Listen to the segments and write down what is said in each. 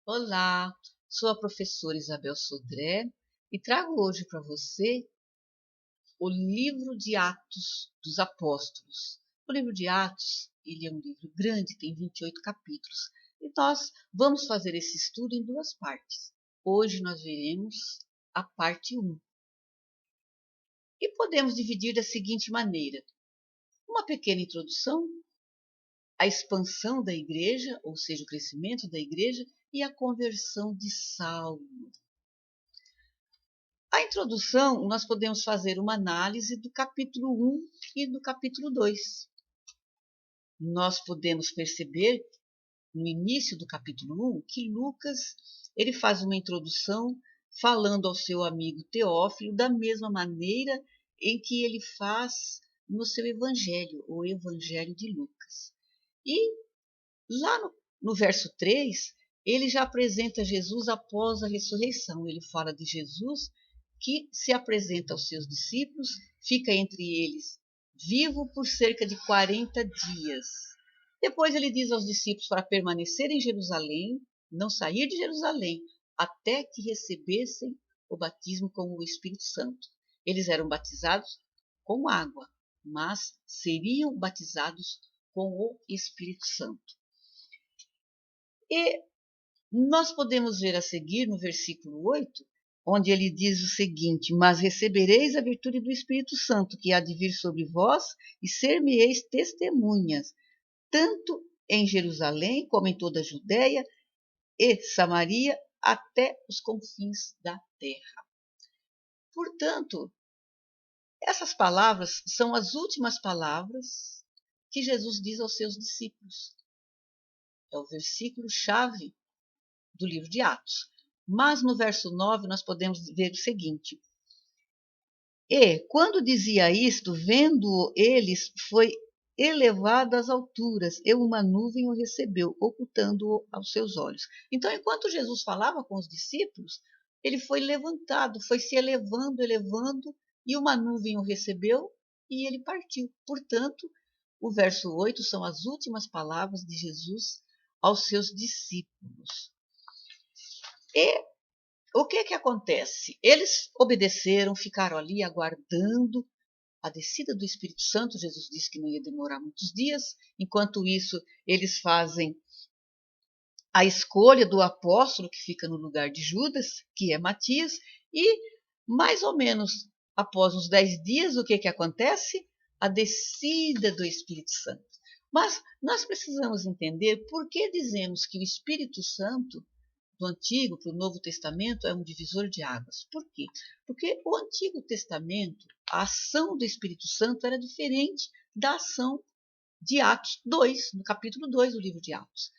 Olá, sou a professora Isabel Sodré e trago hoje para você o livro de Atos dos Apóstolos. O livro de Atos, ele é um livro grande, tem 28 capítulos, e nós vamos fazer esse estudo em duas partes. Hoje nós veremos a parte 1. E podemos dividir da seguinte maneira: uma pequena introdução, a expansão da igreja, ou seja, o crescimento da igreja, e a conversão de Saulo. A introdução, nós podemos fazer uma análise do capítulo 1 e do capítulo 2. Nós podemos perceber, no início do capítulo 1, que Lucas ele faz uma introdução falando ao seu amigo Teófilo da mesma maneira em que ele faz no seu evangelho, o Evangelho de Lucas. E lá no verso 3, ele já apresenta Jesus após a ressurreição. Ele fala de Jesus que se apresenta aos seus discípulos, fica entre eles vivo por cerca de 40 dias. Depois ele diz aos discípulos para permanecer em Jerusalém, não sair de Jerusalém, até que recebessem o batismo com o Espírito Santo. Eles eram batizados com água, mas seriam batizados com o Espírito Santo. E nós podemos ver a seguir no versículo 8, onde ele diz o seguinte: mas recebereis a virtude do Espírito Santo, que há de vir sobre vós, e ser-me-eis testemunhas, tanto em Jerusalém, como em toda a Judéia e Samaria, até os confins da terra. Portanto, essas palavras são as últimas palavras que Jesus diz aos seus discípulos. É o versículo-chave do livro de Atos. Mas no verso 9 nós podemos ver o seguinte: e quando dizia isto, vendo-o eles, foi elevado às alturas, e uma nuvem o recebeu, ocultando-o aos seus olhos. Então, enquanto Jesus falava com os discípulos, ele foi levantado, foi se elevando, e uma nuvem o recebeu e ele partiu. Portanto, o verso 8 são as últimas palavras de Jesus aos seus discípulos. E o que acontece? Eles obedeceram, ficaram ali aguardando a descida do Espírito Santo. Jesus disse que não ia demorar muitos dias. Enquanto isso, eles fazem a escolha do apóstolo que fica no lugar de Judas, que é Matias, e mais ou menos após uns 10 dias, o que acontece? A descida do Espírito Santo. Mas nós precisamos entender por que dizemos que o Espírito Santo do Antigo para o Novo Testamento é um divisor de águas. Por quê? Porque o Antigo Testamento, a ação do Espírito Santo era diferente da ação de Atos 2, no capítulo 2 do livro de Atos.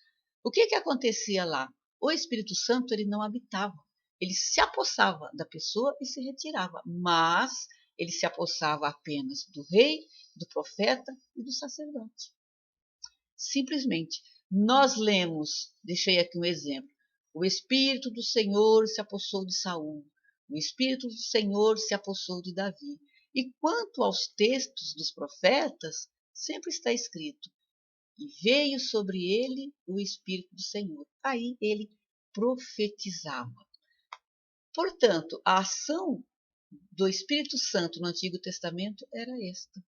O que acontecia lá? O Espírito Santo ele não habitava, ele se apossava da pessoa e se retirava, mas ele se apossava apenas do rei, do profeta e do sacerdote. Simplesmente, nós lemos, deixei aqui um exemplo, o Espírito do Senhor se apossou de Saul, o Espírito do Senhor se apossou de Davi. E quanto aos textos dos profetas, sempre está escrito: e veio sobre ele o Espírito do Senhor. Aí ele profetizava. Portanto, a ação do Espírito Santo no Antigo Testamento era esta.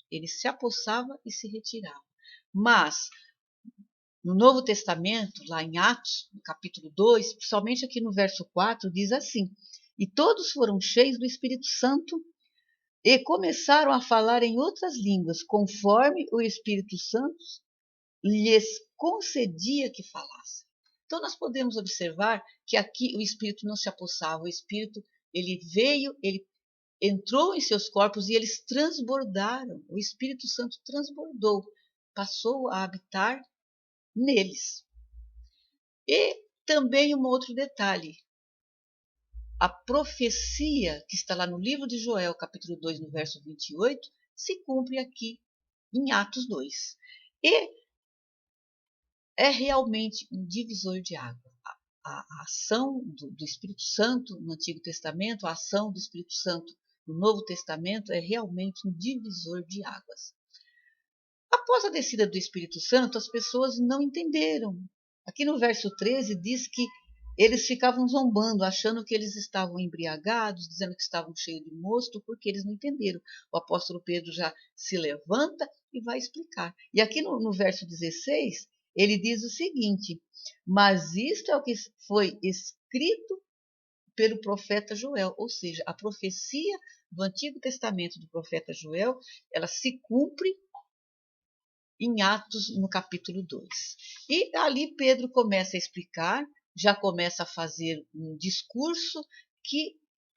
Ele se apossava e se retirava. Mas no Novo Testamento, lá em Atos, no capítulo 2, principalmente aqui no verso 4, diz assim: e todos foram cheios do Espírito Santo e começaram a falar em outras línguas, conforme o Espírito Santo lhes concedia que falassem. Então nós podemos observar que aqui o Espírito não se apossava, o Espírito ele veio, ele entrou em seus corpos e eles transbordaram, o Espírito Santo transbordou, passou a habitar neles. E também um outro detalhe, a profecia que está lá no livro de Joel, capítulo 2, no verso 28, se cumpre aqui em Atos 2. E é realmente um divisor de água. A ação do Espírito Santo no Antigo Testamento, a ação do Espírito Santo no Novo Testamento é realmente um divisor de águas. Após a descida do Espírito Santo, as pessoas não entenderam. Aqui no verso 13 diz que eles ficavam zombando, achando que eles estavam embriagados, dizendo que estavam cheios de mosto, porque eles não entenderam. O apóstolo Pedro já se levanta e vai explicar. E aqui no verso 16, ele diz o seguinte: mas isto é o que foi escrito pelo profeta Joel, ou seja, a profecia do Antigo Testamento do profeta Joel, ela se cumpre em Atos, no capítulo 2. E ali Pedro começa a explicar, já começa a fazer um discurso que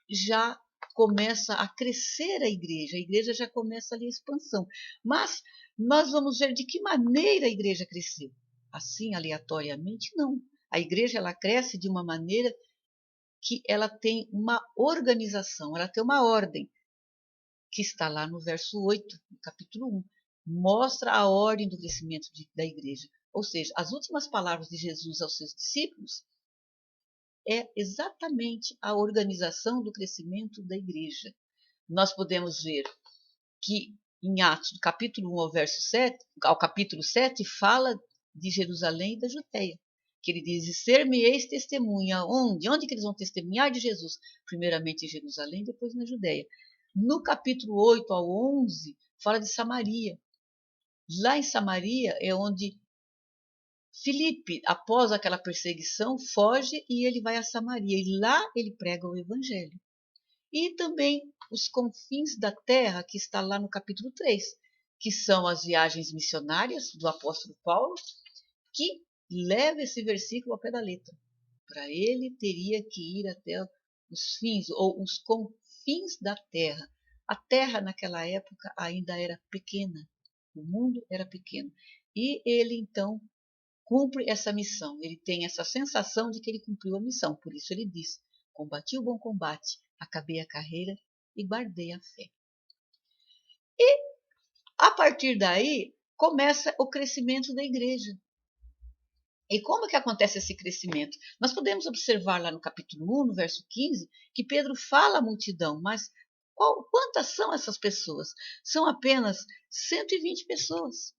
já começa a crescer a igreja já começa ali a expansão. Mas nós vamos ver de que maneira a igreja cresceu. Assim, aleatoriamente, não. A igreja ela cresce de uma maneira que ela tem uma organização, ela tem uma ordem, que está lá no verso 8, no capítulo 1. Mostra a ordem do crescimento da igreja. Ou seja, as últimas palavras de Jesus aos seus discípulos é exatamente a organização do crescimento da igreja. Nós podemos ver que em Atos, do capítulo 1 ao verso 7, ao capítulo 7, fala de Jerusalém e da Judeia. Que ele diz, ser-me-eis testemunha. Onde? Onde que eles vão testemunhar de Jesus? Primeiramente em Jerusalém, depois na Judeia. No capítulo 8 ao 11, fala de Samaria. Lá em Samaria é onde Filipe, após aquela perseguição, foge e ele vai a Samaria. E lá ele prega o evangelho. E também os confins da terra, que está lá no capítulo 3, que são as viagens missionárias do apóstolo Paulo, que leva esse versículo ao pé da letra. Para ele, teria que ir até os fins, ou os confins da terra. A terra, naquela época, ainda era pequena. O mundo era pequeno. E ele, então, cumpre essa missão. Ele tem essa sensação de que ele cumpriu a missão. Por isso ele diz, combati o bom combate, acabei a carreira e guardei a fé. E, a partir daí, começa o crescimento da igreja. E como que acontece esse crescimento? Nós podemos observar lá no capítulo 1, no verso 15, que Pedro fala à multidão, mas quantas são essas pessoas? São apenas 120 pessoas,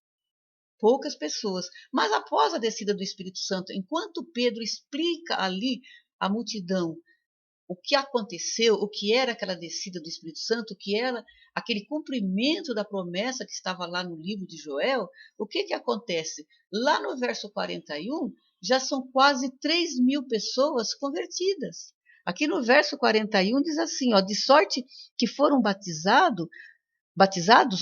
poucas pessoas. Mas após a descida do Espírito Santo, enquanto Pedro explica ali à multidão o que aconteceu, o que era aquela descida do Espírito Santo, o que era aquele cumprimento da promessa que estava lá no livro de Joel, o que que acontece? Lá no verso 41, já são quase 3.000 pessoas convertidas. Aqui no verso 41 diz assim, ó, de sorte que foram batizados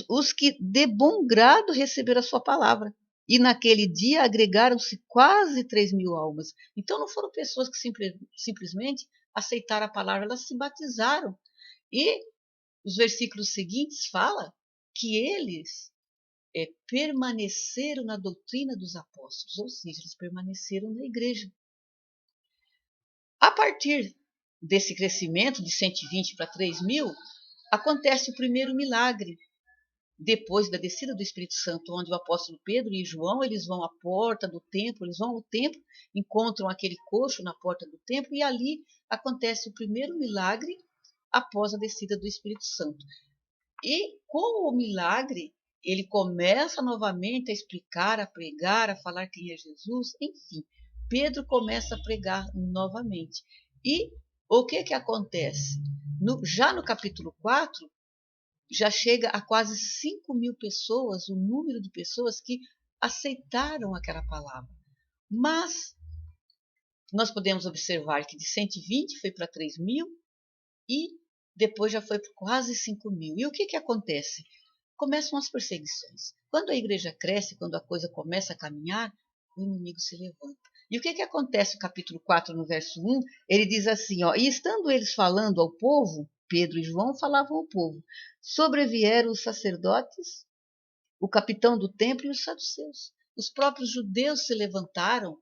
os que de bom grado receberam a sua palavra. E naquele dia agregaram-se quase 3.000 almas. Então não foram pessoas que simplesmente aceitaram a palavra, elas se batizaram. E os versículos seguintes falam que eles permaneceram na doutrina dos apóstolos, ou seja, eles permaneceram na igreja. A partir desse crescimento de 120 para 3.000, acontece o primeiro milagre, depois da descida do Espírito Santo, onde o apóstolo Pedro e João, eles vão à porta do templo, eles vão ao templo, encontram aquele coxo na porta do templo e ali acontece o primeiro milagre após a descida do Espírito Santo. E com o milagre, ele começa novamente a explicar, a pregar, a falar quem é Jesus, enfim, Pedro começa a pregar novamente. E o que acontece? Já no capítulo 4, já chega a quase 5.000 pessoas, o número de pessoas que aceitaram aquela palavra. Mas nós podemos observar que de 120 foi para 3.000 e depois já foi para quase 5.000. E o que acontece? Começam as perseguições. Quando a igreja cresce, quando a coisa começa a caminhar, o inimigo se levanta. E o que acontece no capítulo 4, no verso 1? Ele diz assim, ó, e estando eles falando ao povo, Pedro e João falavam ao povo, sobrevieram os sacerdotes, o capitão do templo e os saduceus. Os próprios judeus se levantaram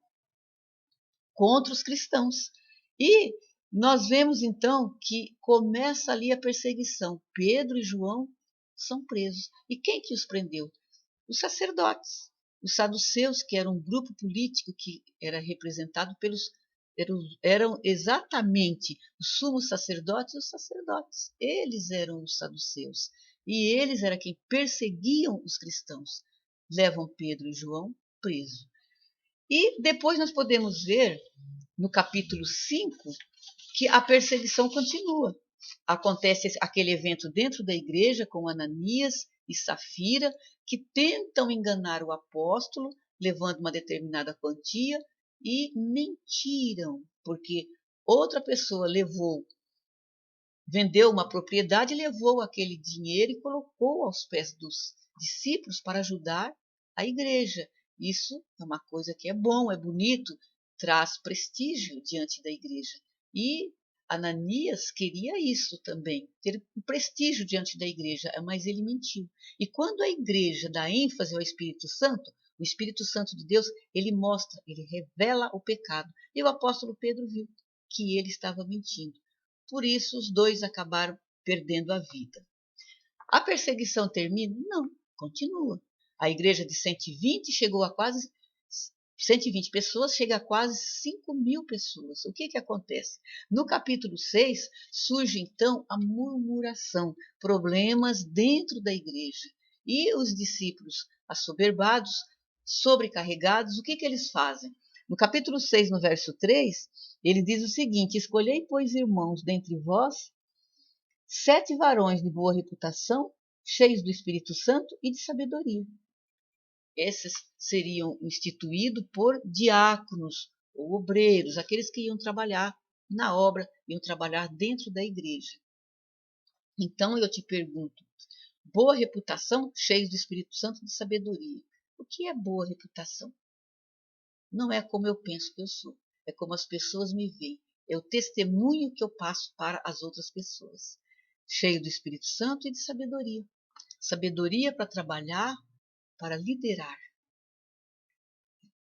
contra os cristãos. E nós vemos então que começa ali a perseguição. Pedro e João são presos. E quem que os prendeu? Os sacerdotes. Os saduceus, que eram um grupo político que era representado pelos... Eram exatamente os sumos sacerdotes e os sacerdotes. Eles eram os saduceus. E eles eram quem perseguiam os cristãos. Levam Pedro e João presos. E depois nós podemos ver no capítulo 5, que a perseguição continua. Acontece aquele evento dentro da igreja com Ananias e Safira, que tentam enganar o apóstolo, levando uma determinada quantia, e mentiram, porque outra pessoa vendeu uma propriedade, levou aquele dinheiro e colocou aos pés dos discípulos para ajudar a igreja. Isso é uma coisa que é bom, é bonito, traz prestígio diante da igreja. E Ananias queria isso também, ter um prestígio diante da igreja, mas ele mentiu. E quando a igreja dá ênfase ao Espírito Santo, o Espírito Santo de Deus, ele mostra, ele revela o pecado. E o apóstolo Pedro viu que ele estava mentindo. Por isso, os dois acabaram perdendo a vida. A perseguição termina? Não, continua. A igreja de 120 chegou a quase 120 pessoas, chega a quase 5.000 pessoas. O que acontece? No capítulo 6, surge então a murmuração, problemas dentro da igreja. E os discípulos assoberbados, sobrecarregados, o que eles fazem? No capítulo 6, no verso 3, ele diz o seguinte: escolhei, pois, irmãos, dentre vós, 7 varões de boa reputação, cheios do Espírito Santo e de sabedoria. Esses seriam instituídos por diáconos ou obreiros, aqueles que iam trabalhar na obra, iam trabalhar dentro da igreja. Então eu te pergunto, boa reputação, cheios do Espírito Santo e de sabedoria. O que é boa reputação? Não é como eu penso que eu sou, é como as pessoas me veem, é o testemunho que eu passo para as outras pessoas. Cheio do Espírito Santo e de sabedoria. Sabedoria para trabalhar, para liderar.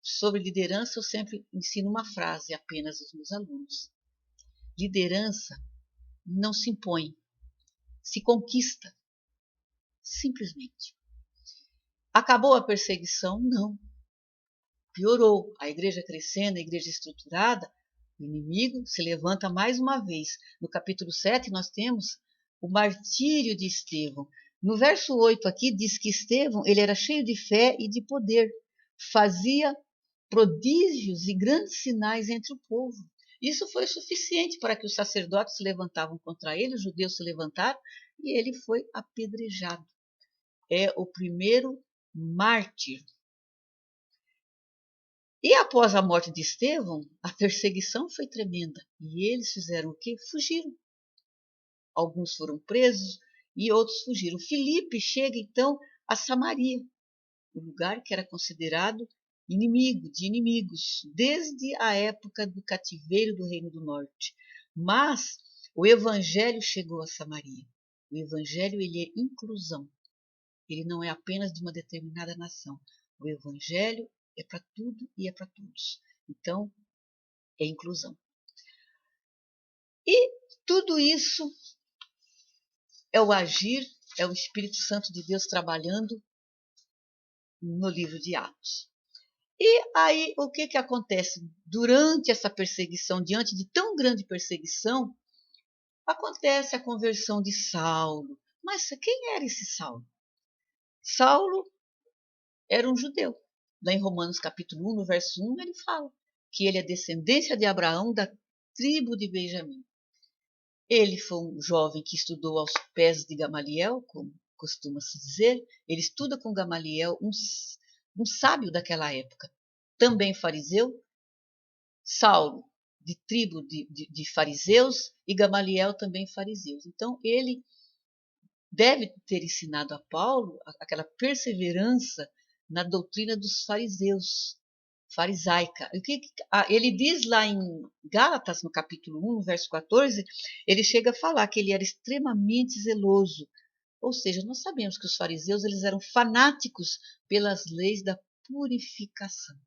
Sobre liderança, eu sempre ensino uma frase apenas aos meus alunos. Liderança não se impõe, se conquista. Simplesmente. Acabou a perseguição? Não. Piorou. A igreja crescendo, a igreja estruturada, o inimigo se levanta mais uma vez. No capítulo 7, nós temos o martírio de Estevão. No verso 8 aqui diz que Estevão, ele era cheio de fé e de poder, fazia prodígios e grandes sinais entre o povo. Isso foi suficiente para que os sacerdotes se levantavam contra ele, os judeus se levantaram e ele foi apedrejado. É o primeiro mártir. E após a morte de Estevão, a perseguição foi tremenda. E eles fizeram o quê? Fugiram. Alguns foram presos e outros fugiram. Filipe chega então a Samaria, um lugar que era considerado inimigo de inimigos, desde a época do cativeiro do Reino do Norte. Mas o evangelho chegou a Samaria. O evangelho, ele é inclusão. Ele não é apenas de uma determinada nação. O evangelho é para tudo e é para todos. Então, é inclusão. E tudo isso é o agir, é o Espírito Santo de Deus trabalhando no livro de Atos. E aí, o que acontece? Durante essa perseguição, diante de tão grande perseguição, acontece a conversão de Saulo. Mas quem era esse Saulo? Saulo era um judeu. Lá em Romanos capítulo 1, no verso 1, ele fala que ele é descendência de Abraão, da tribo de Benjamim. Ele foi um jovem que estudou aos pés de Gamaliel, como costuma-se dizer. Ele estuda com Gamaliel, um sábio daquela época, também fariseu. Saulo, de tribo de fariseus, e Gamaliel também fariseus. Então, ele deve ter ensinado a Paulo aquela perseverança na doutrina dos fariseus, farisaica. Ele diz lá em Gálatas, no capítulo 1, no verso 14, ele chega a falar que ele era extremamente zeloso. Ou seja, nós sabemos que os fariseus eles eram fanáticos pelas leis da purificação.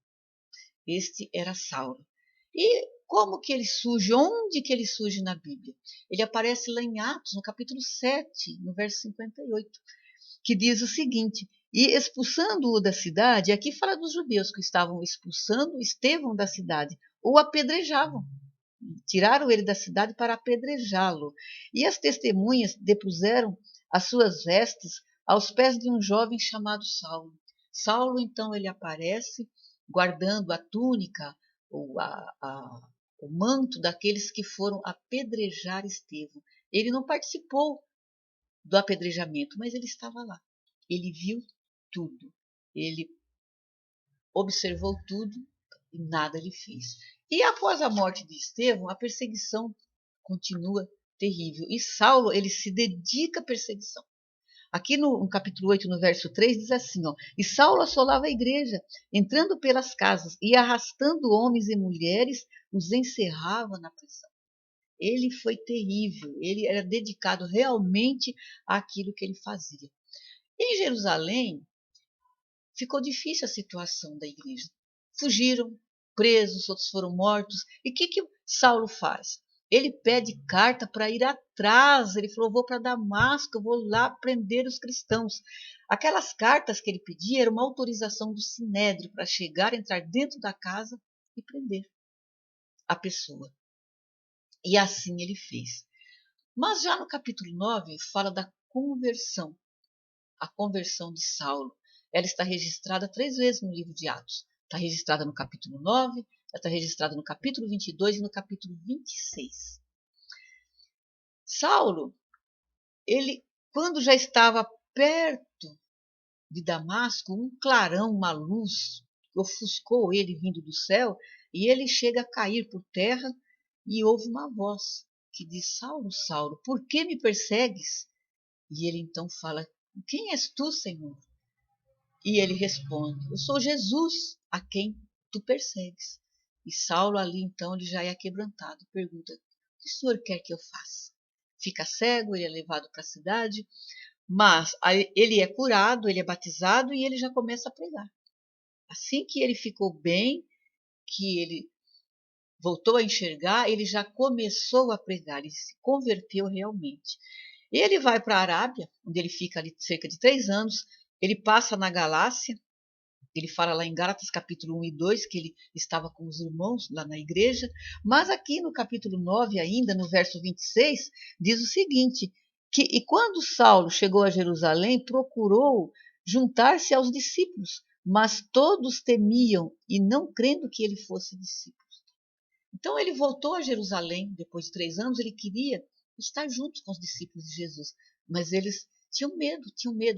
Este era Saulo. E como que ele surge? Onde que ele surge na Bíblia? Ele aparece lá em Atos, no capítulo 7, no verso 58, que diz o seguinte: e expulsando-o da cidade, aqui fala dos judeus que estavam expulsando Estevão da cidade, ou apedrejavam. Tiraram ele da cidade para apedrejá-lo. E as testemunhas depuseram as suas vestes aos pés de um jovem chamado Saulo. Saulo, então, ele aparece guardando a túnica, ou o manto daqueles que foram apedrejar Estevão. Ele não participou do apedrejamento, mas ele estava lá. Ele viu tudo. Ele observou tudo e nada lhe fez. E após a morte de Estevão, a perseguição continua terrível. E Saulo, ele se dedica à perseguição. Aqui no capítulo 8, no verso 3, diz assim, ó, e Saulo assolava a igreja, entrando pelas casas e arrastando homens e mulheres, os encerrava na prisão. Ele foi terrível, ele era dedicado realmente àquilo que ele fazia. Em Jerusalém, ficou difícil a situação da igreja. Fugiram, presos, outros foram mortos. E o que Saulo faz? Ele pede carta para ir atrás. Ele falou, vou para Damasco, eu vou lá prender os cristãos. Aquelas cartas que ele pedia era uma autorização do Sinédrio para chegar, entrar dentro da casa e prender a pessoa. E assim ele fez. Mas já no capítulo 9 fala da conversão, a conversão de Saulo. Ela está registrada 3 vezes no livro de Atos. Está registrada no capítulo 9, ela está registrada no capítulo 22 e no capítulo 26. Saulo, ele, quando já estava perto de Damasco, um clarão, uma luz, ofuscou ele vindo do céu, e ele chega a cair por terra e ouve uma voz que diz, Saulo, Saulo, por que me persegues? E ele então fala, quem és tu, Senhor? E ele responde, eu sou Jesus, a quem tu persegues. E Saulo ali então ele já é quebrantado, pergunta, o que o Senhor quer que eu faça? Fica cego, ele é levado para a cidade, mas ele é curado, ele é batizado e ele já começa a pregar. Assim que ele ficou bem, que ele voltou a enxergar, ele já começou a pregar, ele se converteu realmente. Ele vai para a Arábia, onde ele fica ali cerca de 3 anos, ele passa na Galácia, ele fala lá em Gálatas capítulo 1 e 2, que ele estava com os irmãos lá na igreja, mas aqui no capítulo 9 ainda, no verso 26, diz o seguinte, e quando Saulo chegou a Jerusalém, procurou juntar-se aos discípulos, mas todos temiam e não crendo que ele fosse discípulo. Então ele voltou a Jerusalém, depois de 3 anos, ele queria estar junto com os discípulos de Jesus, mas eles tinham medo,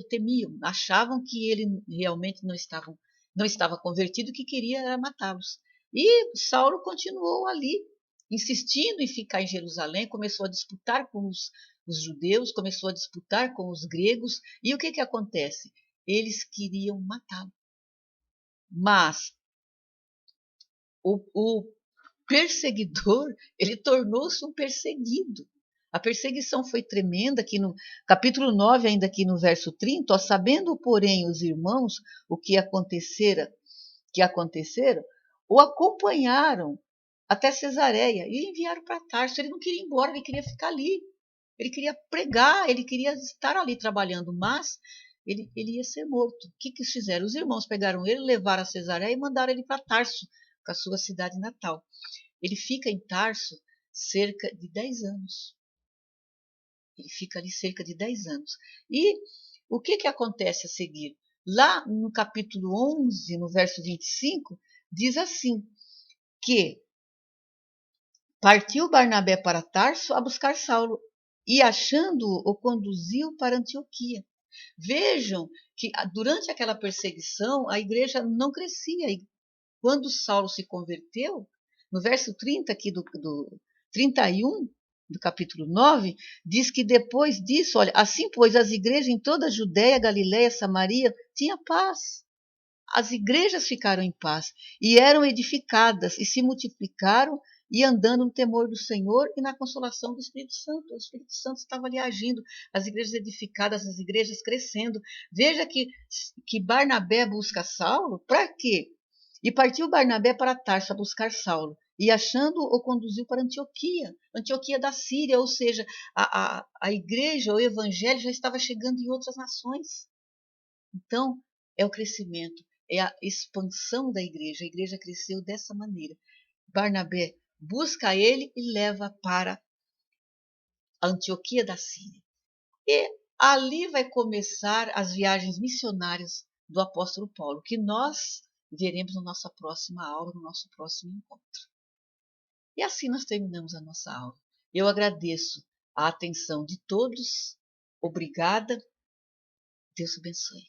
temiam, achavam que ele realmente não estava convertido, que queria era matá-los. E Saulo continuou ali, insistindo em ficar em Jerusalém, começou a disputar com os judeus, começou a disputar com os gregos, e o que acontece? Eles queriam matá-lo. Mas o perseguidor, ele tornou-se um perseguido. A perseguição foi tremenda, aqui no capítulo 9, ainda aqui no verso 30, ó, sabendo, porém, os irmãos o que acontecera, o acompanharam até Cesareia e enviaram para Tarso. Ele não queria ir embora, ele queria ficar ali. Ele queria pregar, ele queria estar ali trabalhando, mas ele ia ser morto. O que eles fizeram? Os irmãos pegaram ele, levaram a Cesareia e mandaram ele para Tarso, para a sua cidade natal. Ele fica em Tarso cerca de 10 anos. Ele fica ali cerca de 10 anos. E o que acontece a seguir? Lá no capítulo 11, no verso 25, diz assim, que partiu Barnabé para Tarso a buscar Saulo, e achando-o, o conduziu para Antioquia. Vejam que durante aquela perseguição a igreja não crescia. E quando Saulo se converteu, no verso 30 aqui do 31 do capítulo 9, diz que depois disso, olha, assim pois as igrejas em toda a Judéia, Galiléia, Samaria, tinha paz. As igrejas ficaram em paz e eram edificadas e se multiplicaram e andando no temor do Senhor e na consolação do Espírito Santo. O Espírito Santo estava ali agindo, as igrejas edificadas, as igrejas crescendo. Veja que Barnabé busca Saulo, para quê? E partiu Barnabé para Tarso a buscar Saulo, e achando-o, conduziu para Antioquia, Antioquia da Síria, ou seja, a igreja, o evangelho já estava chegando em outras nações. Então, é o crescimento, é a expansão da igreja. A igreja cresceu dessa maneira. Barnabé busca ele e leva para a Antioquia da Síria. E ali vai começar as viagens missionárias do apóstolo Paulo, que nós veremos na nossa próxima aula, no nosso próximo encontro. E assim nós terminamos a nossa aula. Eu agradeço a atenção de todos. Obrigada. Deus abençoe.